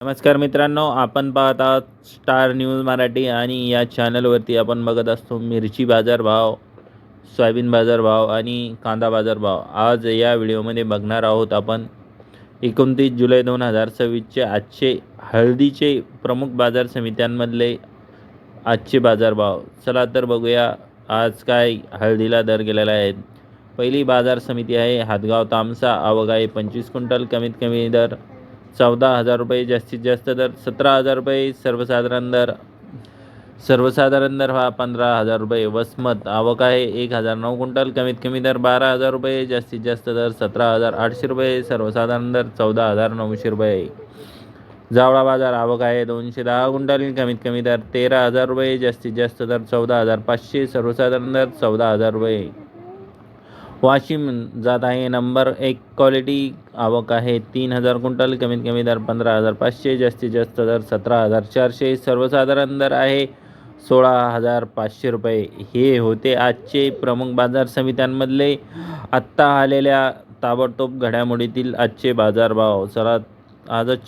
नमस्कार मित्रांनो, आपण पाहत आहात स्टार न्यूज मराठी आणि या चॅनलवरती आपण बघत असतो मिरची बाजारभाव, सोयाबीन बाजारभाव आणि कांदा बाजारभाव. आज या व्हिडिओमध्ये बघणार आहोत आपण 29 जुलै 2026चे आजचे हळदीचे प्रमुख बाजार समित्यांमधले आजचे बाजारभाव. चला तर बघूया आज काय हळदीला दर गेलेला आहे. पहिली बाजार समिती आहे हातगाव तामसा. आवक आहे 25 क्विंटल. कमीत कमी दर 14,000 रुपये, जास्तीत जास्त दर 17,000 रुपये. सर्वसाधारण दर हा 15,000 रुपये. वसमत आवक आहे 1,009 क्विंटल. कमीत कमी दर 12,000 रुपये, जास्तीत जास्त दर 17,800 रुपये. सर्वसाधारण दर 14,900 रुपये. जावळा बाजार आवक आहे 210 क्विंटल. कमीत कमी दर 13,000 रुपये, जास्तीत जास्त दर 14,500. सर्वसाधारण दर 14,000 रुपये. वाशिम जात आहे नंबर 1 क्वालिटी. आवक आहे 3,000 क्विंटल. कमीत कमी दर 15,500, जास्तीत जास्त दर 17,400. सर्वसाधारण दर आहे 16,500 रुपये. हे होते आजचे प्रमुख बाजार समित्यांमधले आत्ता आलेल्या ताबडतोब घडामोडीतील आजचे बाजारभाव. चला आजच